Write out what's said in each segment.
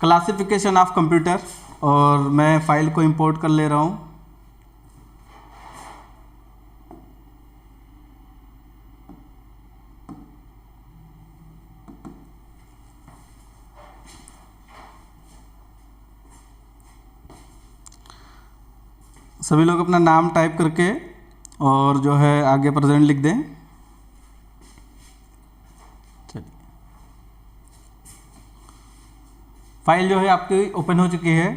Classification of computer, और मैं file को इंपोर्ट कर ले रहा हूँ। सभी लोग अपना नाम टाइप करके और जो है आगे प्रेजेंट लिख दें। चलिए, फाइल जो है आपकी ओपन हो चुकी है।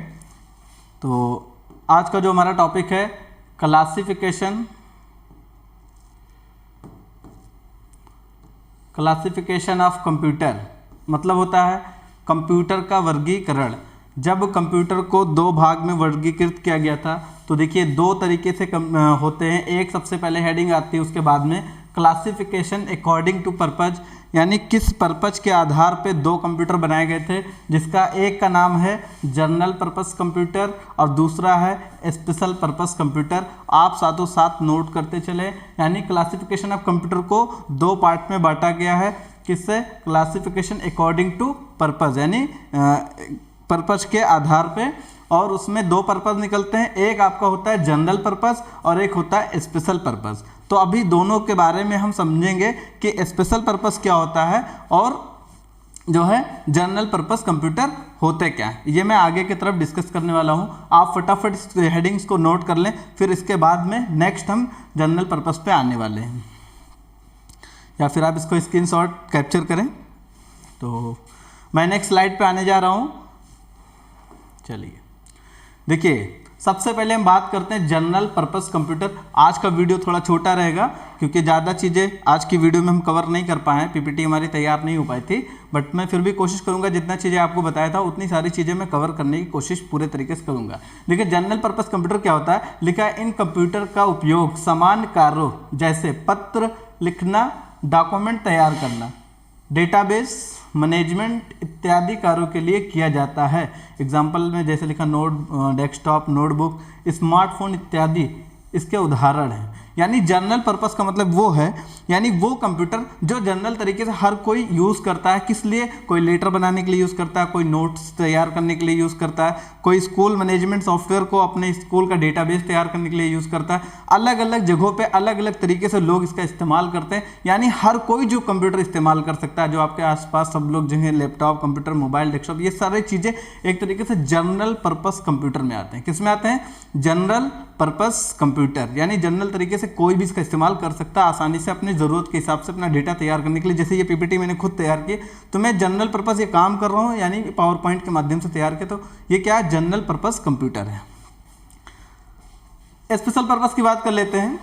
तो आज का जो हमारा टॉपिक है क्लासिफिकेशन ऑफ कंप्यूटर, मतलब होता है कंप्यूटर का वर्गीकरण। जब कंप्यूटर को दो भाग में वर्गीकृत किया गया था, तो देखिए दो तरीके से होते हैं। एक सबसे पहले हेडिंग आती है, उसके बाद में क्लासिफिकेशन अकॉर्डिंग टू पर्पज, यानी किस पर्पज के आधार पे दो कंप्यूटर बनाए गए थे, जिसका एक का नाम है जनरल पर्पस कंप्यूटर और दूसरा है स्पेशल पर्पस कंप्यूटर। आप साथों साथ नोट करते चले, यानी क्लासिफिकेशन ऑफ कंप्यूटर को दो पार्ट में बांटा गया है। किससे? क्लासिफिकेशन अकॉर्डिंग टू पर्पज, यानी पर्पज के आधार पे, और उसमें दो पर्पज निकलते हैं। एक आपका होता है जनरल पर्पस और एक होता है स्पेशल पर्पस। तो अभी दोनों के बारे में हम समझेंगे कि स्पेशल पर्पस क्या होता है और जो है जनरल पर्पस कंप्यूटर होते क्या है। ये मैं आगे की तरफ डिस्कस करने वाला हूँ। आप फटाफट इस हेडिंग्स को नोट कर लें, फिर इसके बाद में नेक्स्ट हम जनरल पर्पस पे आने वाले हैं, या फिर आप इसको स्क्रीनशॉट कैप्चर करें। तो मैं नेक्स्ट स्लाइड पे आने जा रहा हूँ। चलिए, देखिए सबसे पहले हम बात करते हैं जनरल पर्पस कंप्यूटर। आज का वीडियो थोड़ा छोटा रहेगा क्योंकि ज़्यादा चीज़ें आज की वीडियो में हम कवर नहीं कर पाए हैं, पीपीटी हमारी तैयार नहीं हो पाई थी, बट मैं फिर भी कोशिश करूंगा जितना चीज़ें आपको बताया था उतनी सारी चीज़ें मैं कवर करने की कोशिश पूरे तरीके से करूंगा। देखिए जनरल पर्पस कंप्यूटर क्या होता है, लिखा है इन कंप्यूटर का उपयोग सामान्य कार्यों जैसे पत्र लिखना, डॉक्यूमेंट तैयार करना, डेटाबेस मैनेजमेंट इत्यादि कार्यों के लिए किया जाता है। एग्जाम्पल में जैसे लिखा डेस्कटॉप, नोटबुक, स्मार्टफोन इत्यादि इसके उदाहरण हैं। यानी जनरल पर्पस का मतलब वो है, यानी वो कंप्यूटर जो जनरल तरीके से हर कोई यूज़ करता है। किस लिए? कोई लेटर बनाने के लिए यूज़ करता है, कोई नोट्स तैयार करने के लिए यूज़ करता है, कोई स्कूल मैनेजमेंट सॉफ्टवेयर को अपने स्कूल का डेटाबेस तैयार करने के लिए यूज़ करता है। अलग अलग जगहों पे अलग अलग तरीके से लोग इसका इस्तेमाल करते हैं। यानी हर कोई जो कंप्यूटर इस्तेमाल कर सकता है, जो आपके आसपास सब लोग जो हैं लैपटॉप, कंप्यूटर, मोबाइल, डेस्कटॉप, ये सारी चीज़ें एक तरीके से जनरल पर्पस कंप्यूटर में आते हैं। किस में आते हैं? जनरल पर्पस कंप्यूटर, यानी जनरल तरीके से कोई भी इसका इस्तेमाल कर सकता है आसानी से अपनी ज़रूरत के हिसाब से अपना डेटा तैयार करने के लिए। जैसे ये पीपीटी मैंने खुद तैयार की, तो मैं जनरल पर्पस ये काम कर रहा हूँ, यानी पावर पॉइंट के माध्यम से तैयार किया, तो ये क्या है? जनरल पर्पस कंप्यूटर है। स्पेशल पर्पस की बात कर लेते हैं।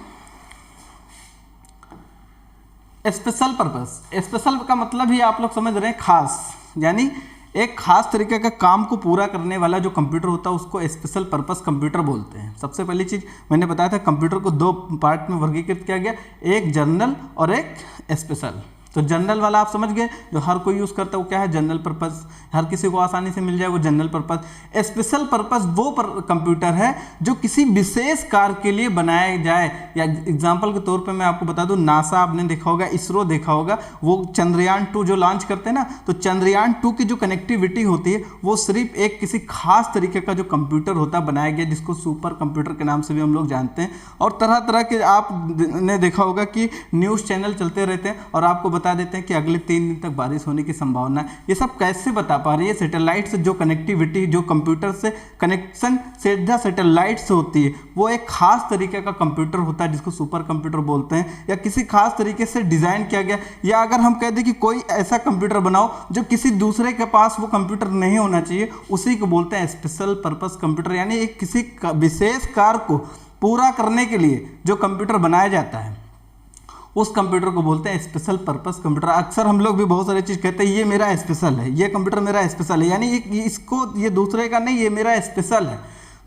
स्पेशल पर्पस, स्पेशल का मतलब ही आप लोग समझ रहे हैं खास, यानी एक खास तरीके का काम को पूरा करने वाला जो कंप्यूटर होता है उसको स्पेशल पर्पस कंप्यूटर बोलते हैं। सबसे पहली चीज़ मैंने बताया था, कंप्यूटर को दो पार्ट में वर्गीकृत किया गया, एक जनरल और एक स्पेशल। तो जनरल वाला आप समझ गए, जो हर कोई यूज़ करता है वो क्या है? जनरल पर्पस, हर किसी को आसानी से मिल जाए वो जनरल पर्पस। स्पेशल पर्पस वो कंप्यूटर है जो किसी विशेष कार्य के लिए बनाया जाए। या एग्जांपल के तौर पे मैं आपको बता दूं, नासा आपने देखा होगा, इसरो देखा होगा, वो चंद्रयान 2 जो लॉन्च करते हैं ना, तो चंद्रयान 2 की जो कनेक्टिविटी होती है वो सिर्फ एक किसी खास तरीके का जो कंप्यूटर होता है बनाया गया, जिसको सुपर कंप्यूटर के नाम से भी हम लोग जानते हैं। और तरह तरह के आपने देखा होगा कि न्यूज़ चैनल चलते रहते हैं और आपको बता देते हैं कि अगले 3 दिन तक बारिश होने की संभावना है। ये सब कैसे बता पा रही है? सैटेलाइट से जो कनेक्टिविटी, जो कंप्यूटर से कनेक्शन सीधा सैटेलाइट से होती है, वो एक खास तरीके का कंप्यूटर होता है जिसको सुपर कंप्यूटर बोलते हैं, या किसी खास तरीके से डिजाइन किया गया। या अगर हम कह दें कि कोई ऐसा कंप्यूटर बनाओ जो किसी दूसरे के पास वो कंप्यूटर नहीं होना चाहिए, उसी को बोलते हैं स्पेशल पर्पस कंप्यूटर। यानी एक किसी विशेष कार्य को पूरा करने के लिए जो कंप्यूटर बनाया जाता है उस कंप्यूटर को बोलते हैं स्पेशल पर्पस कंप्यूटर। अक्सर हम लोग भी बहुत सारी चीज़ कहते हैं, ये मेरा स्पेशल है, ये कंप्यूटर मेरा स्पेशल है, यानी इसको ये दूसरे का नहीं, ये मेरा स्पेशल है।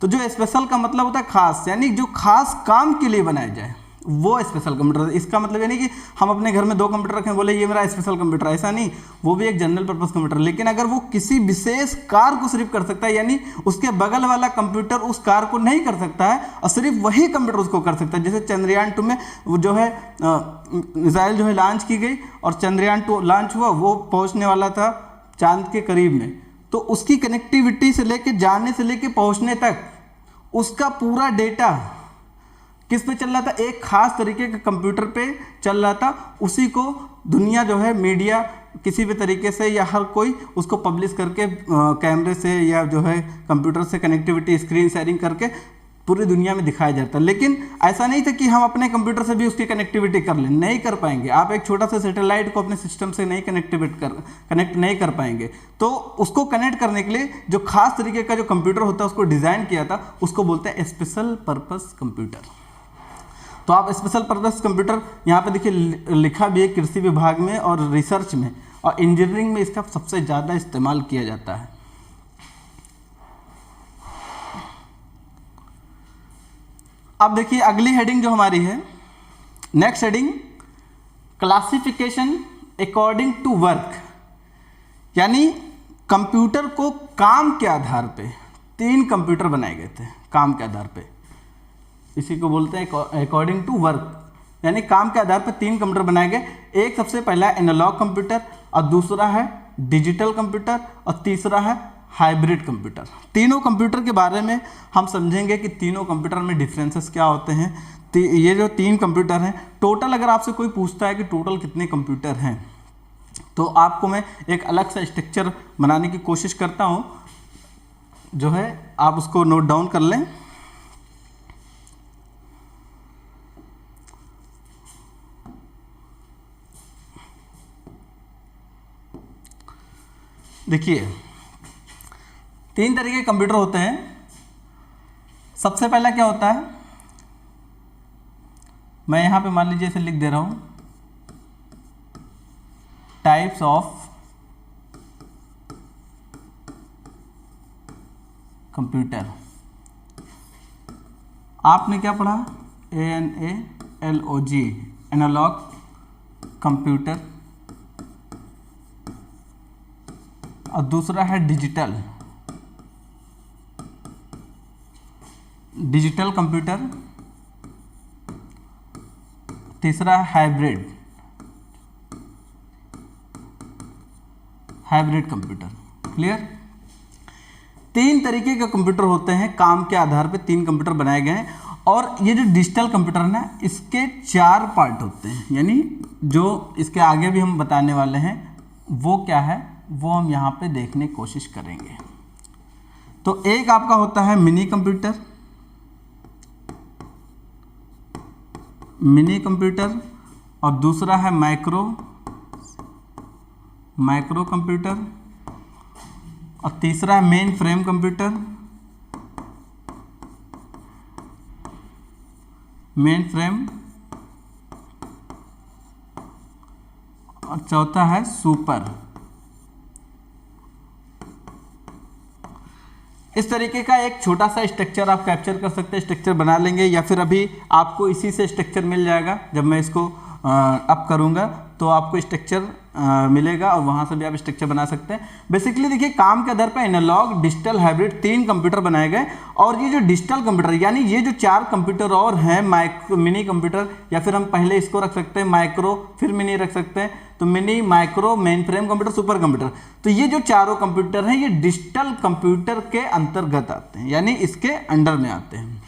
तो जो स्पेशल का मतलब होता है खास, यानी जो खास काम के लिए बनाया जाए वो स्पेशल कंप्यूटर। इसका मतलब ये नहीं कि हम अपने घर में 2 कंप्यूटर रखें बोले ये मेरा स्पेशल कंप्यूटर, ऐसा नहीं, वो भी एक जनरल पर्पस कंप्यूटर। लेकिन अगर वो किसी विशेष कार्य को सिर्फ कर सकता है, यानी उसके बगल वाला कंप्यूटर उस कार्य को नहीं कर सकता है और सिर्फ वही कंप्यूटर उसको कर सकता है। जैसे चंद्रयान 2 में वो जो है मिसाइल जो है लॉन्च की गई और चंद्रयान 2 लॉन्च हुआ, वो पहुँचने वाला था चांद के करीब में, तो उसकी कनेक्टिविटी से लेके जाने से लेके पहुंचने तक उसका पूरा डेटा किस पे चल रहा था, एक खास तरीके के कंप्यूटर पे चल रहा था। उसी को दुनिया जो है मीडिया किसी भी तरीके से या हर कोई उसको पब्लिश करके कैमरे से या जो है कंप्यूटर से कनेक्टिविटी स्क्रीन शेयरिंग करके पूरी दुनिया में दिखाया जाता है। लेकिन ऐसा नहीं था कि हम अपने कंप्यूटर से भी उसकी कनेक्टिविटी कर लें, नहीं कर पाएंगे। आप एक छोटा सा सैटेलाइट को अपने सिस्टम से नहीं कनेक्ट नहीं कर पाएंगे। तो उसको कनेक्ट करने के लिए जो खास तरीके का जो कंप्यूटर होता है उसको डिज़ाइन किया था, उसको बोलते हैं स्पेशल पर्पस कंप्यूटर। तो आप स्पेशल पर्पस कंप्यूटर यहाँ पे देखिए लिखा भी है कृषि विभाग में और रिसर्च में और इंजीनियरिंग में इसका सबसे ज़्यादा इस्तेमाल किया जाता है। अब देखिए अगली हेडिंग जो हमारी है, next heading classification according to work, यानी कंप्यूटर को काम के आधार पे 3 कंप्यूटर बनाए गए थे। काम के आधार पे, इसी को बोलते हैं अकॉर्डिंग टू वर्क, यानी काम के आधार पर 3 कंप्यूटर बनाए गए। एक सबसे पहला एनालॉग कंप्यूटर और दूसरा है डिजिटल कंप्यूटर और तीसरा है हाइब्रिड कंप्यूटर। तीनों कंप्यूटर के बारे में हम समझेंगे कि तीनों कंप्यूटर में डिफरेंसेस क्या होते हैं। ये जो 3 कंप्यूटर हैं, टोटल अगर आपसे कोई पूछता है कि टोटल कितने कंप्यूटर हैं, तो आपको मैं एक अलग सा स्ट्रक्चर बनाने की कोशिश करता हूँ, जो है आप उसको नोट डाउन कर लें। देखिए 3 तरीके के कंप्यूटर होते हैं। सबसे पहला क्या होता है, मैं यहां पे मान लीजिए इसे लिख दे रहा हूं, टाइप्स ऑफ कंप्यूटर। आपने क्या पढ़ा, ANALOG, एनालॉग कंप्यूटर, और दूसरा है डिजिटल कंप्यूटर, तीसरा है हाइब्रिड कंप्यूटर। क्लियर? 3 तरीके के कंप्यूटर होते हैं, काम के आधार पे 3 कंप्यूटर बनाए गए हैं। और ये जो डिजिटल कंप्यूटर है ना, इसके 4 पार्ट होते हैं, यानी जो इसके आगे भी हम बताने वाले हैं वो क्या है, वो हम यहाँ पे देखने की कोशिश करेंगे। तो एक आपका होता है मिनी कंप्यूटर और दूसरा है माइक्रो कंप्यूटर और तीसरा है मेन फ्रेम कंप्यूटर, और चौथा है सुपर। इस तरीके का एक छोटा सा स्ट्रक्चर आप कैप्चर कर सकते हैं, स्ट्रक्चर बना लेंगे, या फिर अभी आपको इसी से स्ट्रक्चर मिल जाएगा। जब मैं इसको अप करूँगा तो आपको स्ट्रक्चर मिलेगा और वहाँ से भी आप स्ट्रक्चर बना सकते हैं। बेसिकली देखिए काम के आधार पर एनालॉग, डिजिटल, हाइब्रिड 3 कंप्यूटर बनाए गए। और ये जो डिजिटल कंप्यूटर, यानी ये जो 4 कंप्यूटर और हैं, मिनी कंप्यूटर, या फिर हम पहले इसको रख सकते हैं माइक्रो, फिर मिनी रख सकते हैं, तो mini, micro, main frame computer, super computer. तो ये जो चारों कंप्यूटर हैं ये डिजिटल कंप्यूटर के अंतर्गत आते हैं, यानी इसके अंडर में आते हैं।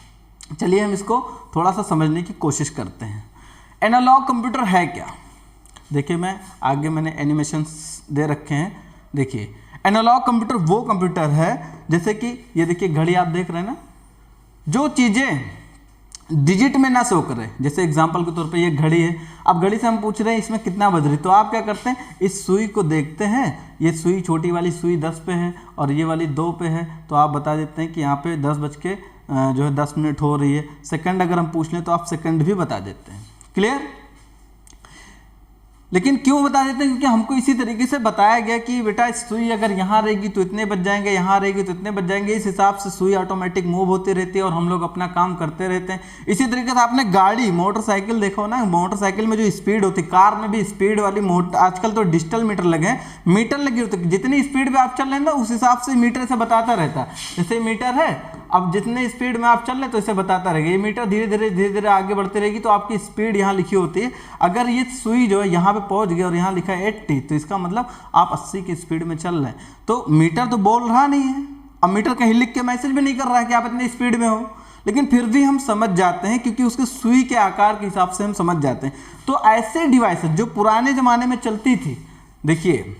चलिए हम इसको थोड़ा सा समझने की कोशिश करते हैं। एनालॉग कंप्यूटर है क्या? देखिए मैं आगे मैंने एनिमेशंस दे रखे हैं। देखिए एनालॉग कंप्यूटर वो कंप्यूटर है, जैसे कि ये देखिए घड़ी आप देख रहे हैं ना, जो चीज़ें डिजिट में ना शो करे, जैसे एग्जांपल के तौर पे ये घड़ी है। अब घड़ी से हम पूछ रहे हैं इसमें कितना बज रही, तो आप क्या करते हैं, इस सुई को देखते हैं, ये सुई, छोटी वाली सुई 10 पे है और ये वाली 2 पे है, तो आप बता देते हैं कि यहाँ पे 10 मिनट हो रही है। सेकंड अगर हम पूछ लें तो आप सेकंड भी बता देते हैं। क्लियर? लेकिन क्यों बता देते हैं? क्योंकि हमको इसी तरीके से बताया गया कि बेटा सुई अगर यहाँ रहेगी तो इतने बज जाएंगे, यहाँ रहेगी तो इतने बज जाएंगे। इस हिसाब से सुई ऑटोमेटिक मूव होती रहती है और हम लोग अपना काम करते रहते हैं। इसी तरीके से आपने गाड़ी, मोटरसाइकिल देखा हो ना, मोटरसाइकिल में जो स्पीड होती है, कार में भी स्पीड वाली आजकल तो डिजिटल मीटर लगे हैं, मीटर लगी होती है, जितनी स्पीड पे आप चल रहे हैं ना उस हिसाब से मीटर से बताता रहता है। जैसे मीटर है, अब जितने स्पीड में आप चल रहे तो इसे बताता रहेगा, ये मीटर धीरे धीरे आगे बढ़ती रहेगी, तो आपकी स्पीड यहाँ लिखी होती है। अगर ये सुई जो है यहाँ पे पहुँच गई और यहाँ लिखा है 80, तो इसका मतलब आप 80 की स्पीड में चल रहे हैं। तो मीटर तो बोल रहा नहीं है, अब मीटर कहीं लिख के मैसेज भी नहीं कर रहा है कि आप इतनी स्पीड में हो, लेकिन फिर भी हम समझ जाते हैं क्योंकि उसके सुई के आकार के हिसाब से हम समझ जाते हैं। तो ऐसे डिवाइसेस जो पुराने ज़माने में चलती थी, देखिए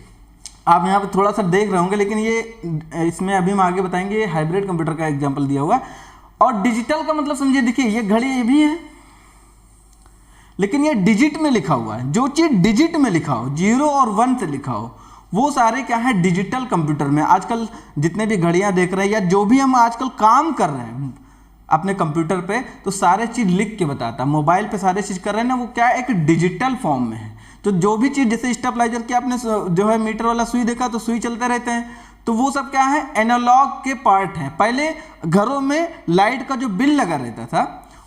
आप यहाँ पे थोड़ा सा देख रहे होंगे, लेकिन ये इसमें अभी हम आगे बताएंगे, ये हाइब्रिड कंप्यूटर का एग्जांपल दिया हुआ है। और डिजिटल का मतलब समझिए, देखिए ये घड़ी ये भी है, लेकिन ये डिजिट में लिखा हुआ है। जो चीज़ डिजिट में लिखा हो, 0 और 1 से लिखा हो, वो सारे क्या है डिजिटल कंप्यूटर में। आजकल जितने भी घड़ियाँ देख रहे हैं या जो भी हम आजकल काम कर रहे हैं अपने कंप्यूटर पे, तो सारे चीज़ लिख के बताता है। मोबाइल पे सारे चीज़ कर रहे हैं ना, वो क्या है एक डिजिटल फॉर्म में है। तो जो भी चीज़, जैसे स्टेबलाइजर की आपने जो है मीटर वाला सुई देखा, तो सुई चलते रहते हैं, तो वो सब क्या है एनालॉग के पार्ट हैं। पहले घरों में लाइट का जो बिल लगा रहता था,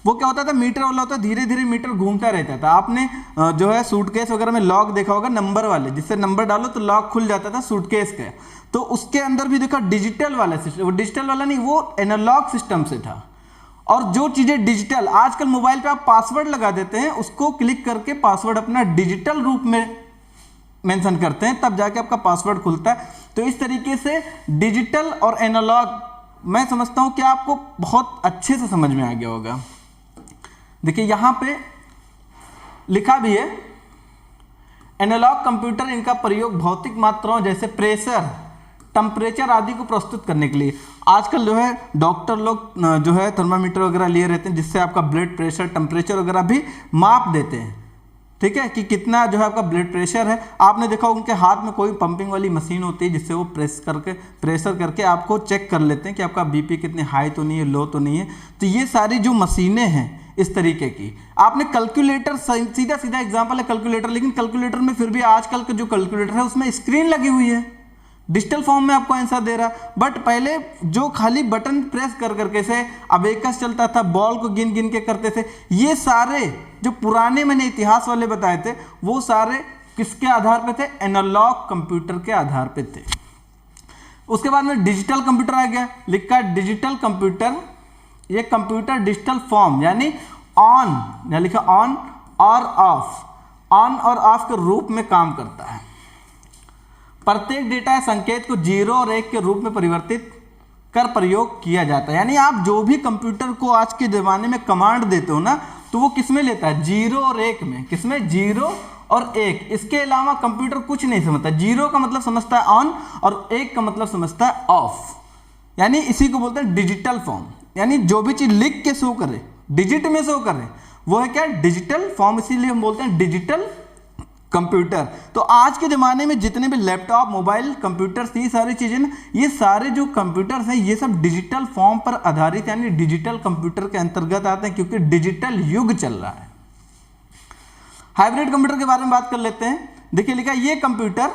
वो क्या होता था मीटर वाला होता, धीरे धीरे मीटर घूमता रहता था। आपने जो है सूटकेस वगैरह में लॉक देखा होगा नंबर वाले, जिससे नंबर डालो तो लॉक खुल जाता था सूटकेस का। तो उसके अंदर भी देखा डिजिटल वाला सिस्टम, वो डिजिटल वाला नहीं, वो एनालॉग सिस्टम से था। और जो चीज़ें डिजिटल, आजकल मोबाइल पे आप पासवर्ड लगा देते हैं, उसको क्लिक करके पासवर्ड अपना डिजिटल रूप में मेंशन करते हैं, तब जाके आपका पासवर्ड खुलता है। तो इस तरीके से डिजिटल और एनालॉग मैं समझता हूं कि आपको बहुत अच्छे से समझ में आ गया होगा। देखिए यहां पे लिखा भी है, एनालॉग कंप्यूटर इनका प्रयोग भौतिक मात्राओं जैसे प्रेशर, टेम्परेचर आदि को प्रस्तुत करने के लिए। आजकल जो है डॉक्टर लोग जो है थर्मामीटर वगैरह लिए रहते हैं, जिससे आपका ब्लड प्रेशर, टेम्परेचर वगैरह भी माप देते हैं, ठीक है, कि कितना जो है आपका ब्लड प्रेशर है। आपने देखा उनके हाथ में कोई पंपिंग वाली मशीन होती है, जिससे वो प्रेशर करके आपको चेक कर लेते हैं कि आपका बीपी कितनी हाई तो नहीं है, लो तो नहीं है। तो ये सारी जो मशीनें हैं इस तरीके की। आपने कैलकुलेटर, सीधा सीधा एग्जाम्पल है कैलकुलेटर, लेकिन कैलकुलेटर में फिर भी आजकल का जो कैलकुलेटर है उसमें स्क्रीन लगी हुई है, डिजिटल फॉर्म में आपको आंसर दे रहा। बट पहले जो खाली बटन प्रेस कर करके से अबेकस चलता था, बॉल को गिन गिन के करते थे, ये सारे जो पुराने मैंने इतिहास वाले बताए थे, वो सारे किसके आधार पे थे, एनालॉग कंप्यूटर के आधार पे थे। उसके बाद में डिजिटल कंप्यूटर आ गया, लिखा डिजिटल कंप्यूटर, ये कंप्यूटर डिजिटल फॉर्म यानी ऑन, या लिखा ऑन और ऑफ, ऑन और ऑफ के रूप में काम करता है। प्रत्येक डेटा या संकेत को 0 और 1 के रूप में परिवर्तित कर प्रयोग किया जाता है। यानी आप जो भी कंप्यूटर को आज के ज़माने में कमांड देते हो ना, तो वो किस में लेता है, 0 और 1 में। किसमें, 0 और 1। इसके अलावा कंप्यूटर कुछ नहीं समझता। 0 का मतलब समझता है ऑन और 1 का मतलब समझता है ऑफ। यानी इसी को बोलते हैं डिजिटल फॉर्म। यानी जो भी चीज़ लिख के शो करे, डिजिट में शो करे, वो है क्या, डिजिटल फॉर्म। इसीलिए हम बोलते हैं डिजिटल कंप्यूटर। तो आज के ज़माने में जितने भी लैपटॉप, मोबाइल, कंप्यूटर्स, ये सारी चीज़ें ना, ये सारे जो कंप्यूटर्स हैं, ये सब डिजिटल फॉर्म पर आधारित यानी डिजिटल कंप्यूटर के अंतर्गत आते हैं, क्योंकि डिजिटल युग चल रहा है। हाइब्रिड कंप्यूटर के बारे में बात कर लेते हैं। देखिए लिखा, ये कंप्यूटर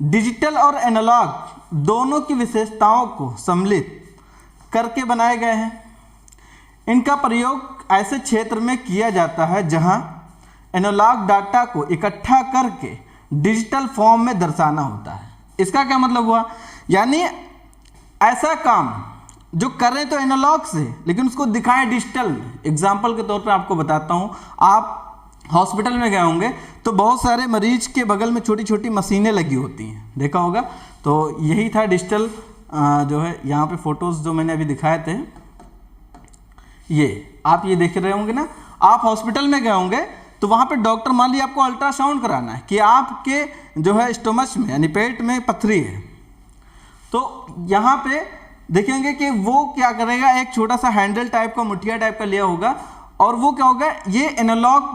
डिजिटल और एनालॉग दोनों की विशेषताओं को सम्मिलित करके बनाए गए हैं। इनका प्रयोग ऐसे क्षेत्र में किया जाता है जहां एनालॉग डाटा को इकट्ठा करके डिजिटल फॉर्म में दर्शाना होता है। इसका क्या मतलब हुआ, यानी ऐसा काम जो करें तो एनालॉग से, लेकिन उसको दिखाएं डिजिटल। एग्जाम्पल के तौर पर आपको बताता हूँ, आप हॉस्पिटल में गए होंगे तो बहुत सारे मरीज के बगल में छोटी छोटी मशीनें लगी होती हैं, देखा होगा। तो यही था डिजिटल जो है, यहाँ पे फोटोज़ जो मैंने अभी दिखाए थे, ये आप ये देख रहे होंगे ना। आप हॉस्पिटल में गए होंगे तो वहाँ पे डॉक्टर, मान लीजिए आपको अल्ट्रासाउंड कराना है कि आपके जो है स्टोमच में यानी पेट में पथरी है, तो यहाँ पे देखेंगे कि वो क्या करेगा, एक छोटा सा हैंडल टाइप का, मुठिया टाइप का लिया होगा, और वो क्या होगा, ये एनालॉग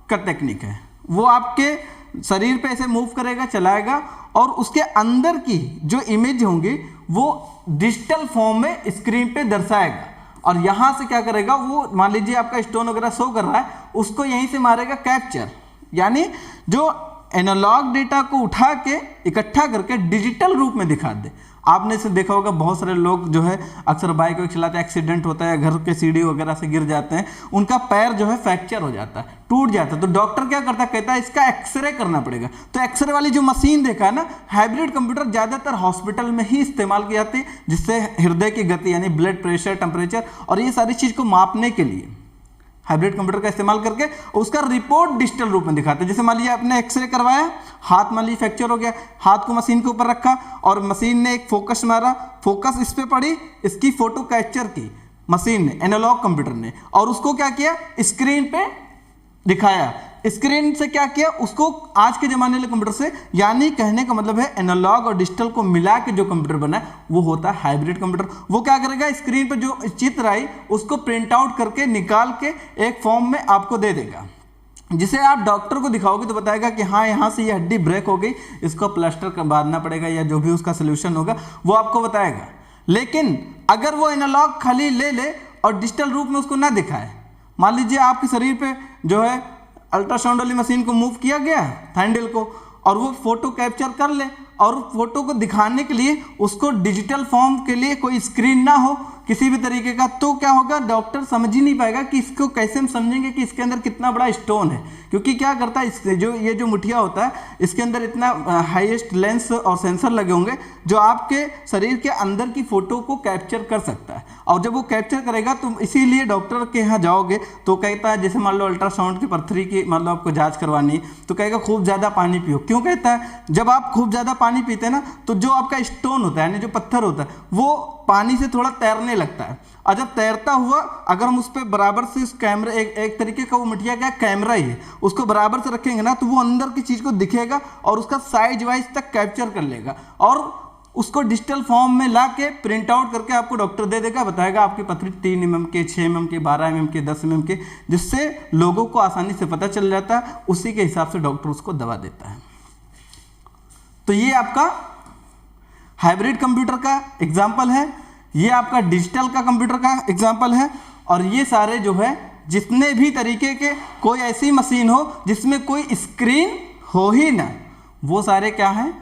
का टेक्निक है। वो आपके शरीर पे ऐसे मूव करेगा, चलाएगा, और उसके अंदर की जो इमेज होंगी वो डिजिटल फॉर्म में स्क्रीन पे दर्शाएगा। और यहाँ से क्या करेगा, वो मान लीजिए आपका स्टोन वगैरह शो कर रहा है, उसको यहीं से मारेगा कैप्चर, यानी जो एनालॉग डेटा को उठा के इकट्ठा करके डिजिटल रूप में दिखा दे। आपने इसे देखा होगा, बहुत सारे लोग जो है अक्सर बाइक वाइक चलाते हैं, एक्सीडेंट होता है, घर के सीढ़ी वगैरह से गिर जाते हैं, उनका पैर जो है फ्रैक्चर हो जाता है, टूट जाता है, तो डॉक्टर क्या करता है, कहता है इसका एक्सरे करना पड़ेगा। तो एक्सरे वाली जो मशीन देखा है ना, हाइब्रिड कंप्यूटर ज़्यादातर हॉस्पिटल में ही इस्तेमाल की जाती है, जिससे हृदय की गति यानी ब्लड प्रेशर, टेम्परेचर और ये सारी चीज़ को मापने के लिए हाइब्रिड कंप्यूटर का इस्तेमाल करके उसका रिपोर्ट डिजिटल रूप में दिखाते हैं। जैसे मान लीजिए आपने एक्सरे करवाया, हाथ मान लीजिए फ्रैक्चर हो गया, हाथ को मशीन के ऊपर रखा और मशीन ने एक फोकस मारा, फोकस इस पे पड़ी, इसकी फोटो कैप्चर की मशीन ने, एनालॉग कंप्यूटर ने, और उसको क्या किया, स्क्रीन पे दिखाया। स्क्रीन से क्या किया, उसको आज के जमाने वाले कंप्यूटर से, यानी कहने का मतलब है एनालॉग और डिजिटल को मिला के जो कंप्यूटर बना है वो होता है हाइब्रिड कंप्यूटर। वो क्या करेगा, स्क्रीन पर जो चित्र आई उसको प्रिंट आउट करके निकाल के एक फॉर्म में आपको दे देगा, जिसे आप डॉक्टर को दिखाओगे तो बताएगा कि हाँ यहाँ से ये हड्डी ब्रेक हो गई, इसको प्लास्टर बांधना पड़ेगा, या जो भी उसका सोल्यूशन होगा वो आपको बताएगा। लेकिन अगर वो एनालॉग खाली ले ले और डिजिटल रूप में उसको ना दिखाए, मान लीजिए आपके शरीर पे जो है अल्ट्रासाउंड वाली मशीन को मूव किया गया हैंडल को, और वो फोटो कैप्चर कर ले, और फोटो को दिखाने के लिए उसको डिजिटल फॉर्म के लिए कोई स्क्रीन ना हो किसी भी तरीके का, तो क्या होगा, डॉक्टर समझ ही नहीं पाएगा कि इसको कैसे हम समझेंगे कि इसके अंदर कितना बड़ा स्टोन है। क्योंकि क्या करता है, ये जो मुठिया होता है इसके अंदर इतना हाईएस्ट लेंस और सेंसर लगे होंगे जो आपके शरीर के अंदर की फोटो को कैप्चर कर सकता है। और जब वो कैप्चर करेगा तो इसीलिए डॉक्टर के यहाँ जाओगे तो कहता है, जैसे मान लो अल्ट्रासाउंड की पथरी की मान लो आपको जाँच करवानी, तो कहेगा खूब ज़्यादा पानी पियो। क्यों कहता है, जब आप खूब ज़्यादा पानी पीते हैं ना तो जो आपका स्टोन होता है यानी जो पत्थर होता है वो पानी से थोड़ा तैरने लगता है, और जब तैरता हुआ अगर हम उस पर बराबर से इस कैमरा, एक तरीके का वो मिटिया क्या कैमरा ही है, उसको बराबर से रखेंगे ना तो वो अंदर की चीज़ को दिखेगा और उसका साइज वाइज तक कैप्चर कर लेगा, और उसको डिजिटल फॉर्म में ला के प्रिंट आउट करके आपको डॉक्टर दे देगा, बताएगा आपकी पथरी 3 mm के, 6 mm के, 12 mm के, 10 mm के, जिससे लोगों को आसानी से पता चल जाता है। उसी के हिसाब से डॉक्टर उसको दवा देता है। तो ये आपका हाइब्रिड कंप्यूटर का एग्जाम्पल है, ये आपका डिजिटल का कंप्यूटर का एग्जाम्पल है, और ये सारे जो है जितने भी तरीके के कोई ऐसी मशीन हो जिसमें कोई स्क्रीन हो ही ना, वो सारे क्या हैं,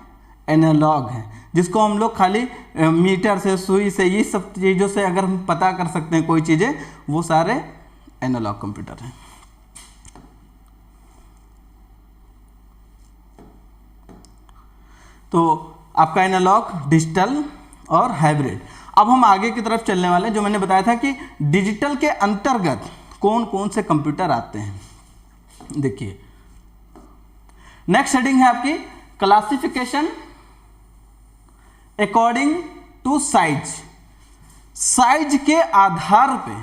एनालॉग हैं, जिसको हम लोग खाली मीटर से, सुई से, ये सब चीज़ों से अगर हम पता कर सकते हैं कोई चीज़ें, वो सारे एनालॉग कंप्यूटर हैं। तो आपका एनालॉग, डिजिटल और हाइब्रिड। अब हम आगे की तरफ चलने वाले हैं, जो मैंने बताया था कि डिजिटल के अंतर्गत कौन कौन से कंप्यूटर आते हैं। देखिए नेक्स्ट हेडिंग है आपकी classification according to size. Size के आधार पे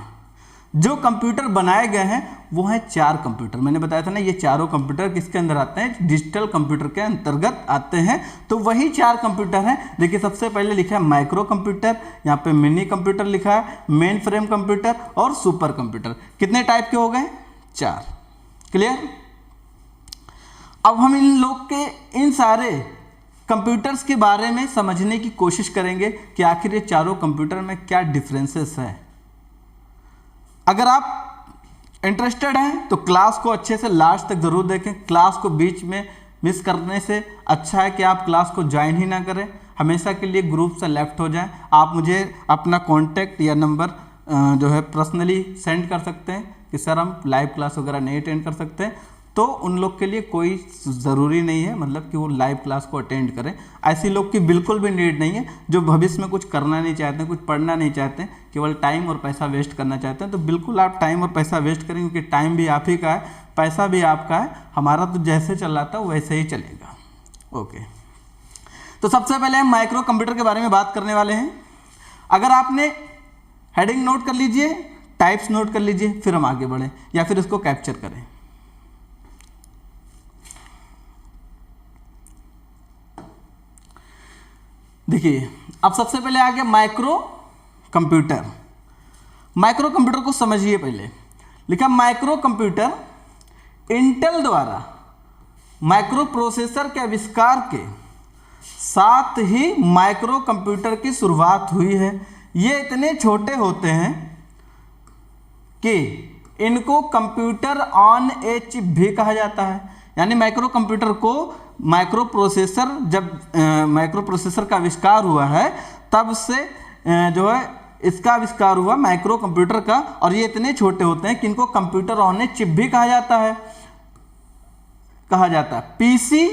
जो कंप्यूटर बनाए गए हैं वो हैं 4 कंप्यूटर। मैंने बताया था ना, ये चारों कंप्यूटर किसके अंदर आते हैं, डिजिटल कंप्यूटर के अंतर्गत आते हैं। तो वही 4 कंप्यूटर हैं। देखिए सबसे पहले लिखा है माइक्रो कंप्यूटर, यहाँ पे मिनी कंप्यूटर लिखा है, मेन फ्रेम कंप्यूटर और सुपर कंप्यूटर। कितने टाइप के हो गए, 4। क्लियर। अब हम इन लोग के इन सारे कंप्यूटर्स के बारे में समझने की कोशिश करेंगे कि आखिर ये चारों कंप्यूटर में क्या डिफरेंसेस है। अगर आप इंटरेस्टेड हैं तो क्लास को अच्छे से लास्ट तक ज़रूर देखें। क्लास को बीच में मिस करने से अच्छा है कि आप क्लास को ज्वाइन ही ना करें, हमेशा के लिए ग्रुप से लेफ्ट हो जाएं। आप मुझे अपना कॉन्टैक्ट या नंबर जो है पर्सनली सेंड कर सकते हैं कि सर हम लाइव क्लास वगैरह नहीं अटेंड कर सकते, तो उन लोग के लिए कोई ज़रूरी नहीं है मतलब कि वो लाइव क्लास को अटेंड करें। ऐसी लोग की बिल्कुल भी नीड नहीं है जो भविष्य में कुछ करना नहीं चाहते, कुछ पढ़ना नहीं चाहते, केवल टाइम और पैसा वेस्ट करना चाहते हैं। तो बिल्कुल आप टाइम और पैसा वेस्ट करें, क्योंकि टाइम भी आप ही का है, पैसा भी आपका है। हमारा तो जैसे चल रहा था वैसे ही चलेगा। ओके, तो सबसे पहले हम माइक्रो कंप्यूटर के बारे में बात करने वाले हैं। अगर आपने हेडिंग नोट कर लीजिए, टाइप्स नोट कर लीजिए, फिर हम आगे बढ़ें या फिर इसको कैप्चर करें। देखिए अब सबसे पहले आ गया माइक्रो कंप्यूटर। माइक्रो कंप्यूटर को समझिए। पहले लिखा माइक्रो कंप्यूटर इंटेल द्वारा माइक्रो प्रोसेसर के आविष्कार के साथ ही माइक्रो कंप्यूटर की शुरुआत हुई है। ये इतने छोटे होते हैं कि इनको कंप्यूटर ऑन ए चिप भी कहा जाता है। यानी माइक्रो कंप्यूटर को माइक्रो प्रोसेसर, जब माइक्रो प्रोसेसर का आविष्कार हुआ है तब से जो है इसका आविष्कार हुआ माइक्रो कंप्यूटर का। और ये इतने छोटे होते हैं कि इनको कंप्यूटर ऑन ए चिप भी कहा जाता है। पीसी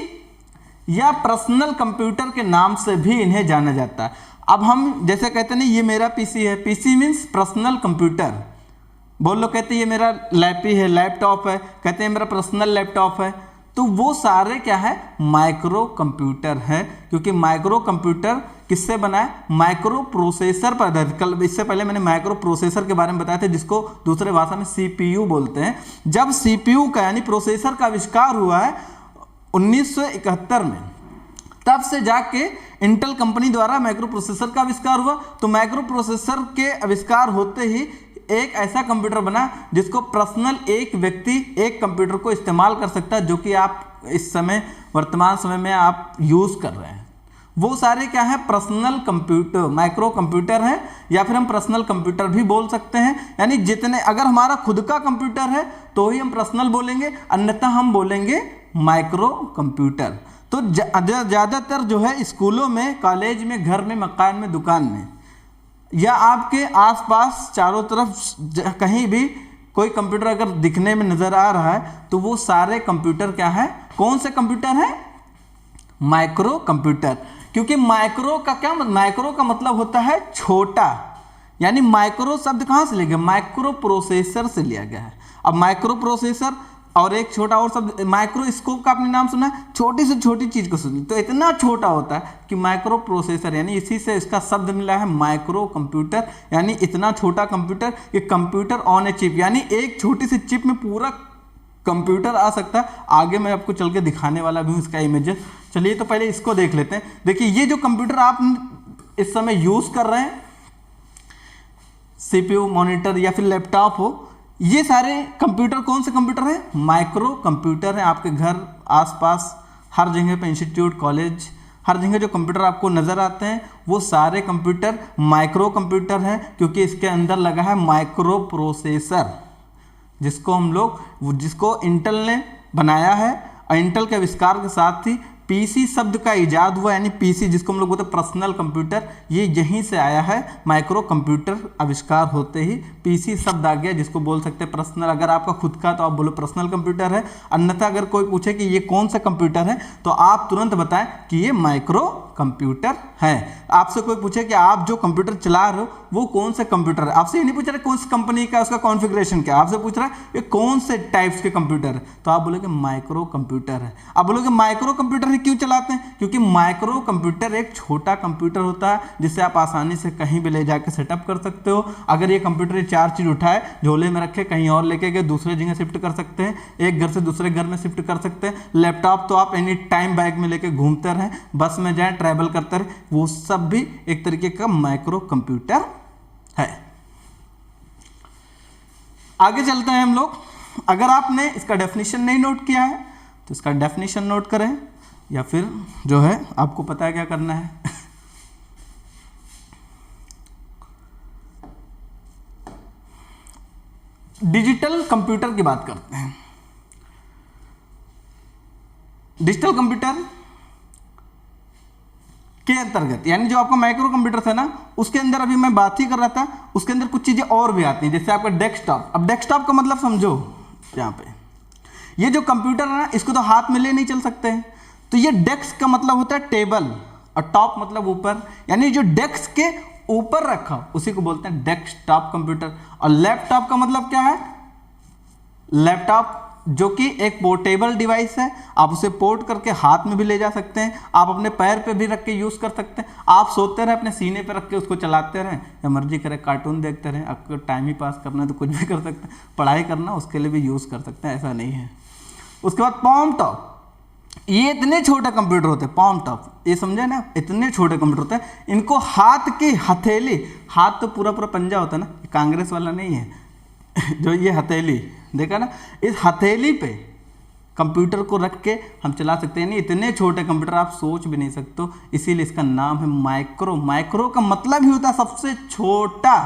या पर्सनल कंप्यूटर के नाम से भी इन्हें जाना जाता है। अब हम जैसे कहते हैं ये मेरा पीसी है, पीसी मीन्स पर्सनल कंप्यूटर। बहुत लोग कहते हैं ये मेरा लैपी है, लैपटॉप है, कहते हैं मेरा पर्सनल लैपटॉप है। तो वो सारे क्या है, माइक्रो कंप्यूटर है, क्योंकि माइक्रो कंप्यूटर किससे बना है, माइक्रो प्रोसेसर पर आधारित। कल इससे पहले मैंने माइक्रो प्रोसेसर के बारे में बताया था, जिसको दूसरे भाषा में सीपीयू बोलते हैं। जब सीपीयू का यानी प्रोसेसर का आविष्कार हुआ है 1971 में, तब से जाके इंटेल कंपनी द्वारा माइक्रो प्रोसेसर का आविष्कार हुआ। तो माइक्रो प्रोसेसर के आविष्कार होते ही एक ऐसा कंप्यूटर बना जिसको पर्सनल एक व्यक्ति एक कंप्यूटर को इस्तेमाल कर सकता है, जो कि आप इस समय वर्तमान समय में आप यूज कर रहे हैं। वो सारे क्या है, पर्सनल कंप्यूटर, माइक्रो कंप्यूटर है, या फिर हम पर्सनल कंप्यूटर भी बोल सकते हैं। यानी जितने, अगर हमारा खुद का कंप्यूटर है तो ही हम पर्सनल बोलेंगे, अन्यथा हम बोलेंगे माइक्रो कंप्यूटर। तो ज़्यादातर जो है स्कूलों में, कॉलेज में, घर में, मकान में, दुकान में, या आपके आसपास चारों तरफ कहीं भी कोई कंप्यूटर अगर दिखने में नज़र आ रहा है तो वो सारे कंप्यूटर क्या है, कौन से कंप्यूटर है, माइक्रो कंप्यूटर। क्योंकि माइक्रो का क्या, माइक्रो का मतलब होता है छोटा, यानी माइक्रो शब्द कहाँ से लिया गया, माइक्रो प्रोसेसर से लिया गया है। अब माइक्रो प्रोसेसर और एक छोटा और शब्द माइक्रोस्कोप का आपने नाम सुना है, छोटी से छोटी चीज को सुनी तो इतना छोटा होता है कि माइक्रो प्रोसेसर, यानी इसी से इसका शब्द मिला है माइक्रो कंप्यूटर। यानी इतना छोटा कंप्यूटर कि कंप्यूटर ऑन ए चिप, यानी एक छोटी सी चिप में पूरा कंप्यूटर आ सकता है। आगे मैं आपको चल के दिखाने वाला भी हूँ इसका इमेज। चलिए तो पहले इसको देख लेते हैं। देखिए ये जो कंप्यूटर आप इस समय यूज कर रहे हैं, सीपीयू, मॉनिटर या फिर लैपटॉप हो, ये सारे कंप्यूटर कौन से कंप्यूटर हैं, माइक्रो कंप्यूटर हैं। आपके घर आसपास हर जगह पे, इंस्टीट्यूट, कॉलेज, हर जगह जो कंप्यूटर आपको नज़र आते हैं वो सारे कंप्यूटर माइक्रो कंप्यूटर हैं, क्योंकि इसके अंदर लगा है माइक्रो प्रोसेसर, जिसको इंटेल ने बनाया है। और इंटेल के आविष्कार के साथ ही पीसी शब्द का इजाद हुआ, यानी पीसी जिसको हम लोग बोलते हैं पर्सनल कंप्यूटर, ये यहीं से आया है। माइक्रो कंप्यूटर आविष्कार होते ही पीसी शब्द आ गया, जिसको बोल सकते हैं पर्सनल। अगर आपका खुद का तो आप बोलो पर्सनल कंप्यूटर है, अन्यथा अगर कोई पूछे कि ये कौन सा कंप्यूटर है तो आप तुरंत बताएं कि ये माइक्रो कंप्यूटर है। आपसे कोई पूछे कि आप जो कंप्यूटर चला रहे हो वो कौन सा कंप्यूटर है, आपसे ये नहीं पूछ रहा कौन सी कंपनी का, उसका कॉन्फ़िगरेशन क्या, आपसे पूछ रहा है ये कौन से टाइप्स के कंप्यूटर है, तो आप बोलोगे माइक्रो कंप्यूटर है। आप बोलोगे माइक्रो कंप्यूटर ही क्यों चलाते हैं, क्योंकि माइक्रो कंप्यूटर एक छोटा कंप्यूटर होता है जिसे आप आसानी से कहीं भी ले जाकर सेटअप कर सकते हो। अगर ये कंप्यूटर 4 चीज़ उठाए, झोले में रखे, कहीं और लेके गए, दूसरे जगह शिफ्ट कर सकते हैं, एक घर से दूसरे घर में शिफ्ट कर सकते हैं। लैपटॉप तो आप एनी टाइम बैग में लेके घूमते रहें, बस में जाएं, ट्रैवल करते रहे, वो सब भी एक तरीके का माइक्रो कंप्यूटर है। आगे चलते हैं हम लोग। अगर आपने इसका डेफिनेशन नहीं नोट किया है तो इसका डेफिनेशन नोट करें, या फिर जो है आपको पता है क्या करना है। डिजिटल कंप्यूटर की बात करते हैं। डिजिटल कंप्यूटर के अंतर्गत, यानी जो आपका माइक्रो कंप्यूटर था ना, उसके अंदर अभी मैं बात ही कर रहा था, उसके अंदर कुछ चीजें और भी आती हैं, जैसे आपका डेस्कटॉप। अब डेस्कटॉप का मतलब समझो, यहाँ पे ये जो कंप्यूटर है ना, इसको तो हाथ में ले नहीं चल सकते हैं, तो ये डेस्क का मतलब होता है टेबल, और टॉप मतलब ऊपर, यानी जो डेस्क के ऊपर रखा उसी को बोलते हैं डेस्कटॉप कंप्यूटर। और लैपटॉप का मतलब क्या है, लैपटॉप जो कि एक पोर्टेबल डिवाइस है, आप उसे पोर्ट करके हाथ में भी ले जा सकते हैं, आप अपने पैर पे भी रख के यूज़ कर सकते हैं, आप सोते रहे अपने सीने पे रख के उसको चलाते रहें, या मर्जी करें कार्टून देखते रहें, आपको टाइम ही पास करना है तो कुछ भी कर सकते हैं, पढ़ाई करना उसके लिए भी यूज़ कर सकते हैं, ऐसा नहीं है। उसके बाद पाम टॉप, ये इतने छोटे कंप्यूटर होते हैं, पाम टॉप, ये समझे ना, इतने छोटे कंप्यूटर होते हैं, इनको हाथ की हथेली, हाथ तो पूरा पूरा पंजा होता है ना, कांग्रेस वाला नहीं है जो ये हथेली देखा ना, इस हथेली पे कंप्यूटर को रख के हम चला सकते हैं। नहीं, इतने छोटे कंप्यूटर आप सोच भी नहीं सकते, इसीलिए इसका नाम है माइक्रो। माइक्रो का मतलब ही होता है सबसे छोटा,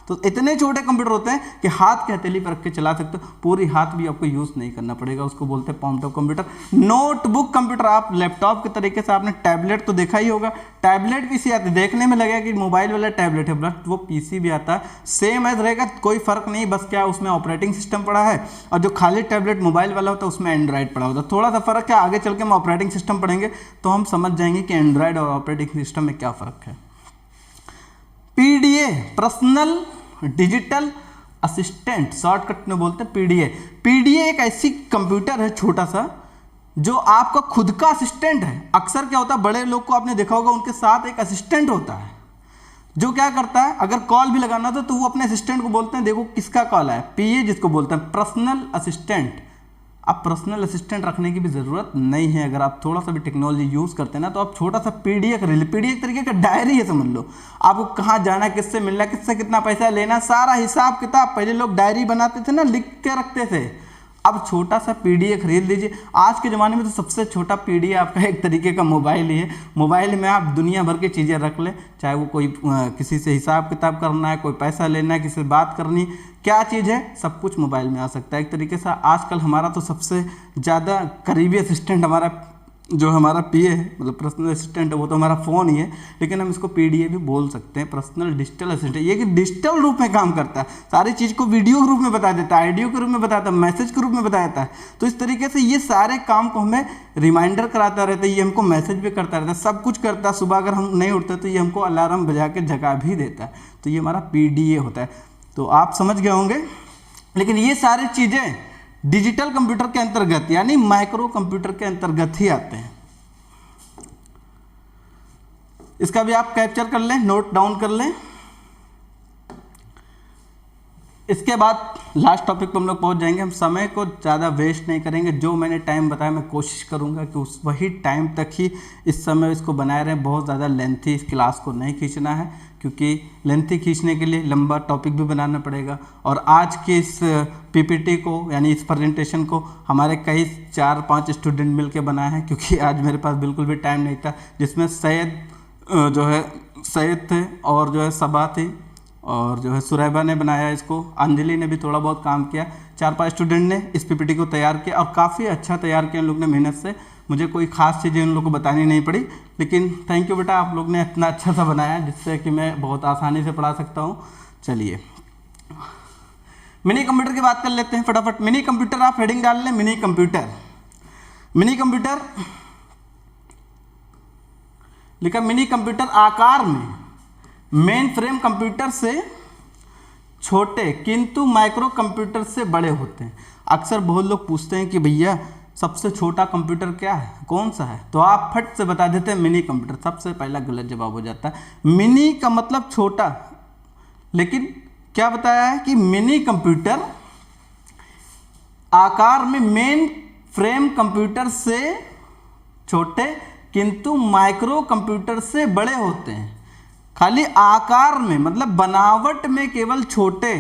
तो इतने छोटे कंप्यूटर होते हैं कि हाथ की हथेली पर रख के चला सकते हो, पूरी हाथ भी आपको यूज़ नहीं करना पड़ेगा, उसको बोलते हैं palm top computer. Notebook computer, आप लैपटॉप के तरीके से आपने टैबलेट तो देखा ही होगा, टैबलेट पीसी आते, देखने में लगेगा कि मोबाइल वाला टैबलेट है, बट वो पीसी भी आता है, सेम एज रहेगा, कोई फर्क नहीं, बस क्या उसमें ऑपरेटिंग सिस्टम पड़ा है, और जो खाली टैबलेट मोबाइल वाला होता है उसमें एंड्रॉइड पड़ा होता है। थोड़ा सा फर्क है, आगे चल के हम ऑपरेटिंग सिस्टम पढ़ेंगे तो हम समझ जाएंगे कि एंड्रॉइड और ऑपरेटिंग सिस्टम में क्या फ़र्क है। PDA, personal digital assistant, shortcut में बोलते हैं पीडीए। पीडीए एक ऐसी कंप्यूटर है छोटा सा जो आपका खुद का असिस्टेंट है। अक्सर क्या होता है, बड़े लोग को आपने देखा होगा, उनके साथ एक असिस्टेंट होता है जो क्या करता है, अगर कॉल भी लगाना था तो वो अपने असिस्टेंट को बोलते हैं देखो किसका कॉल है, पीए जिसको बोलते हैं, पर्सनल असिस्टेंट। अब पर्सनल असिस्टेंट रखने की भी ज़रूरत नहीं है, अगर आप थोड़ा सा भी टेक्नोलॉजी यूज़ करते हैं ना, तो आप छोटा सा पीडीए कर लीजिए। पीडीए एक तरीके का डायरी है, समझ लो, आपको कहाँ जाना है, किससे मिलना है, किससे कितना पैसा लेना, सारा हिसाब किताब। पहले लोग डायरी बनाते थे ना, लिख के रखते थे, अब छोटा सा पीडीए खरीद लीजिए। आज के ज़माने में तो सबसे छोटा पीडीए आपका एक तरीके का मोबाइल ही है। मोबाइल में आप दुनिया भर की चीज़ें रख लें, चाहे वो कोई किसी से हिसाब किताब करना है, कोई पैसा लेना है, किसी से बात करनी, क्या चीज़ है, सब कुछ मोबाइल में आ सकता है। एक तरीके से आजकल हमारा तो सबसे ज़्यादा करीबी असिस्टेंट हमारा जो हमारा पीए है, मतलब पर्सनल असिस्टेंट है, वो तो हमारा फ़ोन ही है, लेकिन हम इसको पीडीए भी बोल सकते हैं, पर्सनल डिजिटल असिस्टेंट। ये कि डिजिटल रूप में काम करता है, सारी चीज़ को वीडियो के रूप में बता देता है, ऑडियो के रूप में बताता है, मैसेज के रूप में बता देता है। तो इस तरीके से ये सारे काम को हमें रिमाइंडर कराता रहता है, ये हमको मैसेज भी करता रहता है, सब कुछ करता है। सुबह अगर हम नहीं उठते तो ये हमको अलार्म बजा के जगा भी देता है। तो ये हमारा पीडीए होता है। तो आप समझ गए होंगे, लेकिन ये सारी चीज़ें डिजिटल कंप्यूटर के अंतर्गत यानी माइक्रो कंप्यूटर के अंतर्गत ही आते हैं। इसका भी आप कैप्चर कर लें, नोट डाउन कर लें। इसके बाद लास्ट टॉपिक पर हम लोग पहुंच जाएंगे। हम समय को ज़्यादा वेस्ट नहीं करेंगे, जो मैंने टाइम बताया मैं कोशिश करूंगा कि उस वही टाइम तक ही इस समय इसको बनाए रहें। बहुत ज़्यादा लेंथी इस क्लास को नहीं खींचना है, क्योंकि लेंथी खींचने के लिए लंबा टॉपिक भी बनाना पड़ेगा। और आज के इस पीपीटी को यानी इस प्रेजेंटेशन को हमारे कई 4-5 स्टूडेंट मिल के बनाए हैं, क्योंकि आज मेरे पास बिल्कुल भी टाइम नहीं था। जिसमें सैयद थे और जो है सबा थी और जो है सुरैबा ने बनाया इसको, अंजलि ने भी थोड़ा बहुत काम किया। 4-5 स्टूडेंट ने इस पीपीटी को तैयार किया और काफ़ी अच्छा तैयार किया उन लोग ने मेहनत से। मुझे कोई ख़ास चीज़ें उन लोग को बतानी नहीं पड़ी, लेकिन थैंक यू बेटा, आप लोग ने इतना अच्छा सा बनाया जिससे कि मैं बहुत आसानी से पढ़ा सकता हूँ। चलिए मिनी कंप्यूटर की बात कर लेते हैं फटाफट। मिनी कंप्यूटर, आप हेडिंग डाल लें मिनी कंप्यूटर। मिनी कंप्यूटर लिखा, मिनी कंप्यूटर आकार में मेन फ्रेम कंप्यूटर से छोटे किंतु माइक्रो कंप्यूटर से बड़े होते हैं। अक्सर बहुत लोग पूछते हैं कि भैया सबसे छोटा कंप्यूटर क्या है, कौन सा है, तो आप फट से बता देते हैं मिनी कंप्यूटर। सबसे पहला गलत जवाब हो जाता है। मिनी का मतलब छोटा, लेकिन क्या बताया है कि मिनी कंप्यूटर आकार में मेन फ्रेम कंप्यूटर से छोटे किंतु माइक्रो कंप्यूटर से बड़े होते हैं। खाली आकार में मतलब बनावट में केवल छोटे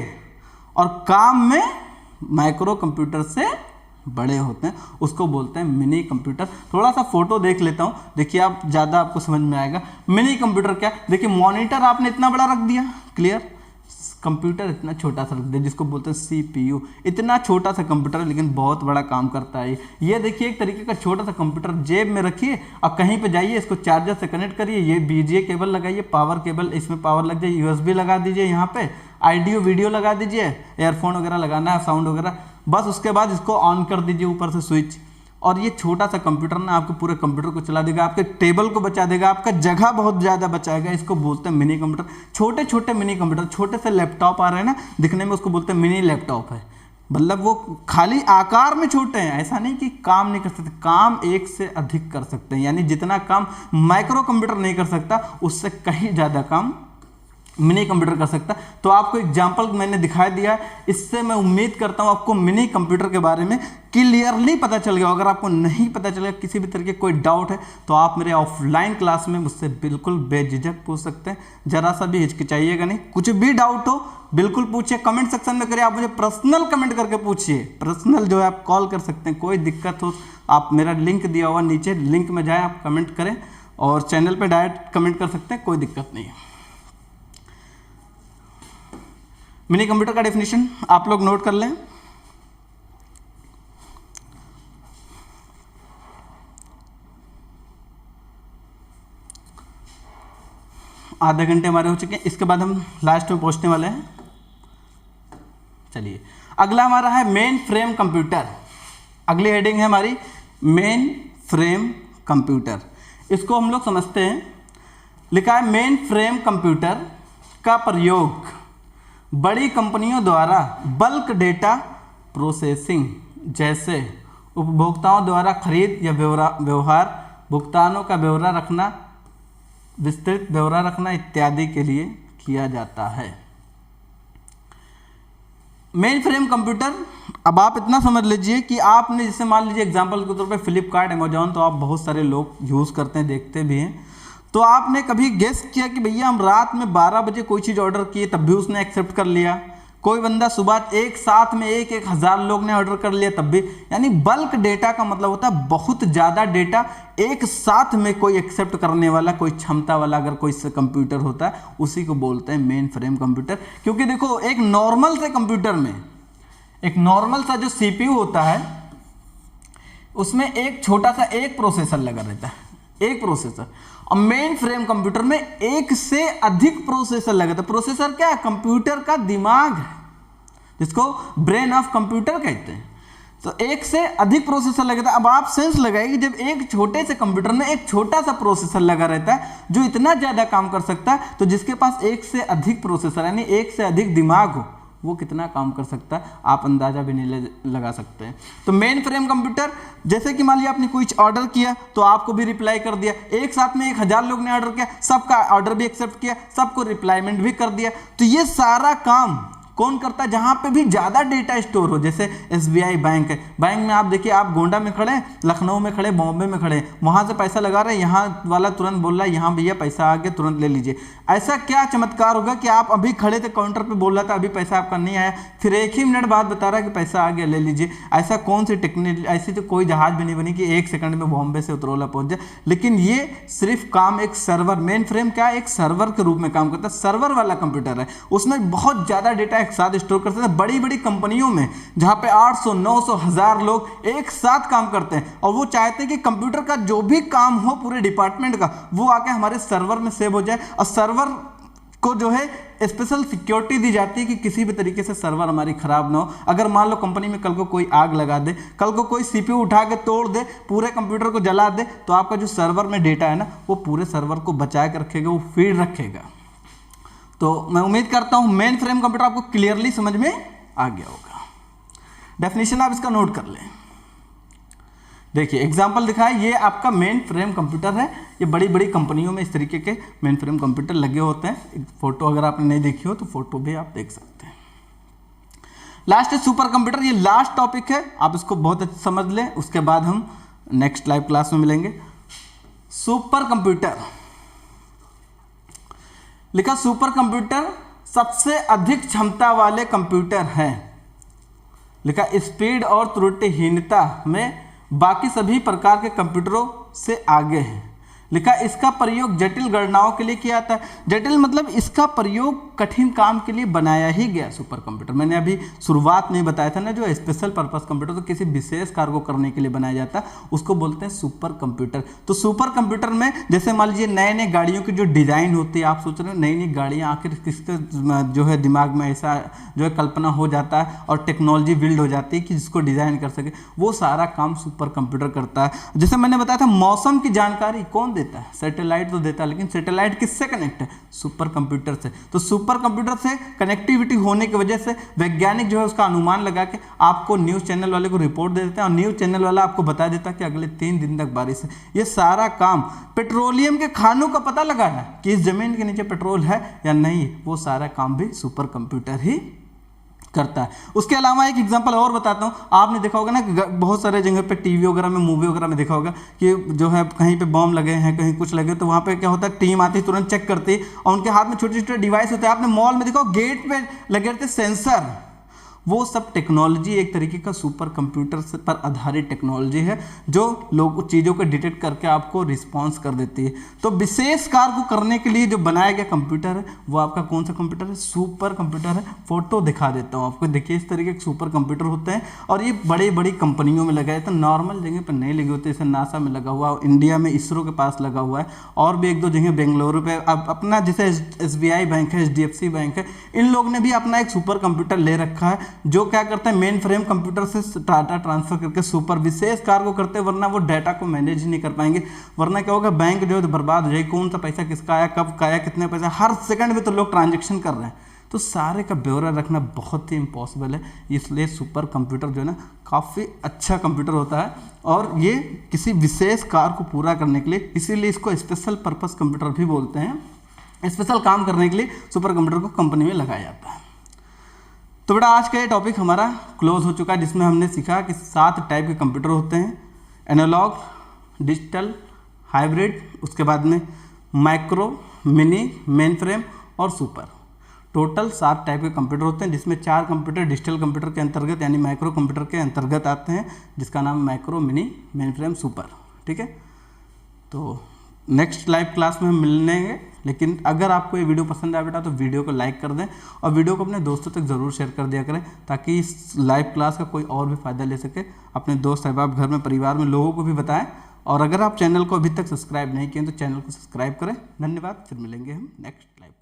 और काम में माइक्रो कंप्यूटर से बड़े होते हैं, उसको बोलते हैं मिनी कंप्यूटर। थोड़ा सा फोटो देख लेता हूँ, देखिए आप ज़्यादा आपको समझ में आएगा। मिनी कंप्यूटर क्या, देखिए मॉनिटर आपने इतना बड़ा रख दिया, क्लियर, कंप्यूटर इतना छोटा सा रख दिया जिसको बोलते हैं सीपीयू। इतना छोटा सा कंप्यूटर है लेकिन बहुत बड़ा काम करता है। ये देखिए एक तरीके का छोटा सा कंप्यूटर जेब में रखिए और कहीं पे जाइए, इसको चार्जर से कनेक्ट करिए, ये बीजीए केबल लगाइए, पावर केबल इसमें पावर लग जाए, यूएसबी लगा दीजिए, यहाँ पे ऑडियो वीडियो लगा दीजिए, एयरफोन वगैरह लगाना है, साउंड वगैरह, बस उसके बाद इसको ऑन कर दीजिए ऊपर से स्विच, और ये छोटा सा कंप्यूटर ना आपके पूरे कंप्यूटर को चला देगा, आपके टेबल को बचा देगा, आपका जगह बहुत ज़्यादा बचाएगा। इसको बोलते हैं मिनी कंप्यूटर। छोटे छोटे मिनी कंप्यूटर, छोटे से लैपटॉप आ रहे हैं ना दिखने में, उसको बोलते हैं मिनी लैपटॉप है। मतलब वो खाली आकार में छोटे हैं, ऐसा नहीं कि काम नहीं कर सकते, काम एक से अधिक कर सकते हैं। यानी जितना काम माइक्रो कंप्यूटर नहीं कर सकता उससे कहीं ज़्यादा काम मिनी कंप्यूटर कर सकता। तो आपको एग्जाम्पल मैंने दिखा दिया, इससे मैं उम्मीद करता हूँ आपको मिनी कंप्यूटर के बारे में क्लियरली पता चल गया। अगर आपको नहीं पता चलेगा, किसी भी तरह के कोई डाउट है, तो आप मेरे ऑफलाइन क्लास में मुझसे बिल्कुल बेझिझक पूछ सकते हैं, जरा सा भी हिचकिचाइएगा नहीं। कुछ भी डाउट हो बिल्कुल पूछिए, कमेंट सेक्शन में करिए, आप मुझे पर्सनल कमेंट करके पूछिए, पर्सनल जो है आप कॉल कर सकते हैं। कोई दिक्कत हो आप मेरा लिंक दिया हुआ नीचे, लिंक में जाएँ, आप कमेंट करें, और चैनल पर डायरेक्ट कमेंट कर सकते हैं, कोई दिक्कत नहीं है। मिनी कंप्यूटर का डेफिनेशन आप लोग नोट कर लें। आधे घंटे हमारे हो चुके हैं, इसके बाद हम लास्ट में पहुंचने वाले हैं। चलिए अगला हमारा है मेन फ्रेम कंप्यूटर। अगली हेडिंग है हमारी मेन फ्रेम कंप्यूटर। इसको हम लोग समझते हैं। लिखा है मेन फ्रेम कंप्यूटर का प्रयोग बड़ी कंपनियों द्वारा बल्क डेटा प्रोसेसिंग जैसे उपभोक्ताओं द्वारा खरीद या व्यवहार, भुगतानों का ब्यौरा रखना, विस्तृत ब्यौरा रखना इत्यादि के लिए किया जाता है। मेन फ्रेम कंप्यूटर, अब आप इतना समझ लीजिए कि आपने जैसे मान लीजिए एग्जांपल के तौर पे फ्लिपकार्ट, अमेजॉन तो आप बहुत सारे लोग यूज़ करते हैं, देखते भी हैं। तो आपने कभी गेस किया कि भैया हम रात में 12 बजे कोई चीज़ ऑर्डर किए तब भी उसने एक्सेप्ट कर लिया। कोई बंदा सुबह एक साथ में एक हज़ार लोग ने ऑर्डर कर लिया तब भी, यानी बल्क डेटा का मतलब होता है बहुत ज़्यादा डेटा एक साथ में कोई एक्सेप्ट करने वाला, कोई क्षमता वाला अगर कोई कंप्यूटर होता है उसी को बोलते हैं मेन फ्रेम कंप्यूटर। क्योंकि देखो एक नॉर्मल से कंप्यूटर में एक नॉर्मल सा जो सीपीयू होता है उसमें एक छोटा सा एक प्रोसेसर लगा रहता है, एक प्रोसेसर। और मेन फ्रेम कंप्यूटर में एक से अधिक प्रोसेसर लगा था। प्रोसेसर क्या है? कंप्यूटर का दिमाग है, जिसको ब्रेन ऑफ कंप्यूटर कहते हैं। तो एक से अधिक प्रोसेसर लगा था। अब आप सेंस लगाइए कि जब एक छोटे से कंप्यूटर में एक छोटा सा प्रोसेसर लगा रहता है जो इतना ज्यादा काम कर सकता है, तो जिसके पास एक से अधिक प्रोसेसर यानी एक से अधिक दिमाग हो वो कितना काम कर सकता है आप अंदाजा भी नहीं लगा सकते हैं। तो मेन फ्रेम कंप्यूटर, जैसे कि मान लिया आपने कोई ऑर्डर किया तो आपको भी रिप्लाई कर दिया, एक साथ में 1000 लोग ने ऑर्डर किया, सबका ऑर्डर भी एक्सेप्ट किया, सबको रिप्लाईमेंट भी कर दिया। तो ये सारा काम कौन करता है? जहां पे भी ज्यादा डेटा स्टोर हो, जैसे एसबीआई बैंक है। बैंक में आप देखिए, आप गोंडा में खड़े, लखनऊ में खड़े, बॉम्बे में खड़े, वहां से पैसा लगा रहे हैं, यहाँ वाला तुरंत बोल रहा है यहाँ भैया पैसा आ गया तुरंत ले लीजिए। ऐसा क्या चमत्कार होगा कि आप अभी खड़े थे, काउंटर पे बोल रहा था अभी पैसा आपका नहीं आया, फिर एक ही मिनट बाद बता रहा है कि पैसा आ गया ले लीजिए। ऐसा कौन सी टेक्निक, ऐसी तो कोई जहाज भी नहीं बनी कि 1 सेकंड में बॉम्बे से उतरौला पहुंच जाए। लेकिन ये सिर्फ काम एक सर्वर, मेन फ्रेम क्या है? एक सर्वर के रूप में काम करता है। सर्वर वाला कंप्यूटर है, उसमें बहुत ज्यादा डेटा एक साथ स्टोर कर सकते हैं। बड़ी बड़ी कंपनियों में जहां पे 800, 900, 1000 लोग एक साथ काम करते हैं और वो चाहते हैं कि कंप्यूटर का जो भी काम हो पूरे डिपार्टमेंट का वो आके हमारे सर्वर में सेव हो जाए। और सर्वर को जो है स्पेशल सिक्योरिटी दी जाती है कि किसी भी तरीके से सर्वर हमारी खराब ना हो। अगर मान लो कंपनी में कल को कोई आग लगा दे, कल को कोई सीपीयू उठा के तोड़ दे, पूरे कंप्यूटर को जला दे, तो आपका जो सर्वर में डेटा है ना वो पूरे सर्वर को बचा के रखेगा, वो फीड रखेगा। तो मैं उम्मीद करता हूं मेन फ्रेम कंप्यूटर आपको क्लियरली समझ में आ गया होगा। डेफिनेशन आप इसका नोट कर लें। देखिए एग्जांपल दिखा है, ये आपका मेन फ्रेम कंप्यूटर है। ये बड़ी बड़ी कंपनियों में इस तरीके के मेन फ्रेम कंप्यूटर लगे होते हैं। फोटो अगर आपने नहीं देखी हो तो फोटो भी आप देख सकते हैं। लास्ट है सुपर कंप्यूटर। ये लास्ट टॉपिक है, आप इसको बहुत अच्छे समझ लें, उसके बाद हम नेक्स्ट लाइव क्लास में मिलेंगे। सुपर कंप्यूटर लिखा, सुपर कंप्यूटर सबसे अधिक क्षमता वाले कंप्यूटर हैं। लिखा स्पीड और त्रुटिहीनता में बाकी सभी प्रकार के कंप्यूटरों से आगे है। लिखा इसका प्रयोग जटिल गणनाओं के लिए किया जाता है। जटिल मतलब इसका प्रयोग कठिन काम के लिए बनाया ही गया सुपर कंप्यूटर। मैंने अभी शुरुआत में बताया था ना, जो स्पेशल पर्पस कंप्यूटर तो किसी विशेष कार्य को करने के लिए बनाया जाता है, उसको बोलते हैं सुपर कंप्यूटर। तो सुपर कंप्यूटर में जैसे मान लीजिए नए नए गाड़ियों की जो डिजाइन होती है, आप सोच रहे हो नई नई गाड़ियाँ आखिर किसके जो है दिमाग में ऐसा जो है कल्पना हो जाता है और टेक्नोलॉजी बिल्ड हो जाती है कि जिसको डिजाइन कर सके, वो सारा काम सुपर कंप्यूटर करता है। जैसे मैंने बताया था मौसम की जानकारी कौन देता है? सैटेलाइट तो देता है, लेकिन सैटेलाइट किससे कनेक्ट है? सुपर कंप्यूटर से। तो सुपर कंप्यूटर से कनेक्टिविटी होने की वजह से वैज्ञानिक जो है उसका अनुमान लगा के आपको न्यूज़ चैनल वाले को रिपोर्ट दे देते हैं और न्यूज़ चैनल वाला आपको बता देता है कि अगले 3 दिन तक बारिश है। ये सारा काम पेट्रोलियम के खानों का पता लगाना कि इस जमीन के नीचे पेट्रोल है या नहीं, वो सारा काम भी सुपर कंप्यूटर ही करता है। उसके अलावा एक एग्जांपल और बताता हूँ। आपने देखा होगा ना बहुत सारे जगह पे टीवी वगैरह में, मूवी वगैरह में देखा होगा कि जो है कहीं पे बम लगे हैं, कहीं कुछ लगे, तो वहाँ पे क्या होता है टीम आती है, तुरंत चेक करती है और उनके हाथ में छोटे छोटे डिवाइस होते हैं। आपने मॉल में देखा गेट पे लगे रहते सेंसर, वो सब टेक्नोलॉजी एक तरीके का सुपर कंप्यूटर पर आधारित टेक्नोलॉजी है जो लोग चीज़ों को डिटेक्ट करके आपको रिस्पॉन्स कर देती है। तो विशेष कार्य को करने के लिए जो बनाया गया कंप्यूटर है वो आपका कौन सा कंप्यूटर है? सुपर कंप्यूटर है। फोटो दिखा देता हूँ आपको, देखिए इस तरीके के सुपर कंप्यूटर होते हैं और ये बड़ी बड़ी कंपनियों में लगाए तो नॉर्मल जगह पर नहीं लगे होते। जैसे नासा में लगा हुआ, इंडिया में इसरो के पास लगा हुआ है, और भी एक दो जगह बेंगलुरु पे। अब अपना जैसे SBI बैंक है, HDFC बैंक है, इन लोग ने भी अपना एक सुपर कंप्यूटर ले रखा है जो क्या करता है, मेन फ्रेम कंप्यूटर से डाटा ट्रांसफर करके सुपर विशेष कार्य को करते हैं, वरना वो डाटा को मैनेज ही नहीं कर पाएंगे। वरना क्या होगा, बैंक जो है बर्बाद हो जाएगी, कौन सा पैसा किसका आया, कब का आया, कितने पैसा, हर सेकंड में तो लोग ट्रांजेक्शन कर रहे हैं, तो सारे का ब्यौरा रखना बहुत ही इम्पॉसिबल है। इसलिए सुपर कंप्यूटर जो है ना काफ़ी अच्छा कंप्यूटर होता है और ये किसी विशेष कार्य को पूरा करने के लिए, इसीलिए इसको स्पेशल पर्पस कंप्यूटर भी बोलते हैं। स्पेशल काम करने के लिए सुपर कंप्यूटर को कंपनी में लगाया जाता है। तो बेटा आज का ये टॉपिक हमारा क्लोज हो चुका है, जिसमें हमने सीखा कि 7 टाइप के कंप्यूटर होते हैं, एनालॉग, डिजिटल, हाइब्रिड, उसके बाद में माइक्रो, मिनी, मेन फ्रेम और सुपर। टोटल 7 टाइप के कंप्यूटर होते हैं, जिसमें 4 कंप्यूटर डिजिटल कंप्यूटर के अंतर्गत यानी माइक्रो कंप्यूटर के अंतर्गत आते हैं, जिसका नाम micro, mini, main frame, super. ठीक है, तो नेक्स्ट लाइव क्लास में हम मिलेंगे। लेकिन अगर आपको ये वीडियो पसंद आया बेटा तो वीडियो को लाइक कर दें और वीडियो को अपने दोस्तों तक ज़रूर शेयर कर दिया करें, ताकि इस लाइव क्लास का कोई और भी फ़ायदा ले सके। अपने दोस्त अहबाब, घर में, परिवार में लोगों को भी बताएं। और अगर आप चैनल को अभी तक सब्सक्राइब नहीं किए तो चैनल को सब्सक्राइब करें। धन्यवाद, फिर मिलेंगे हम नेक्स्ट लाइव।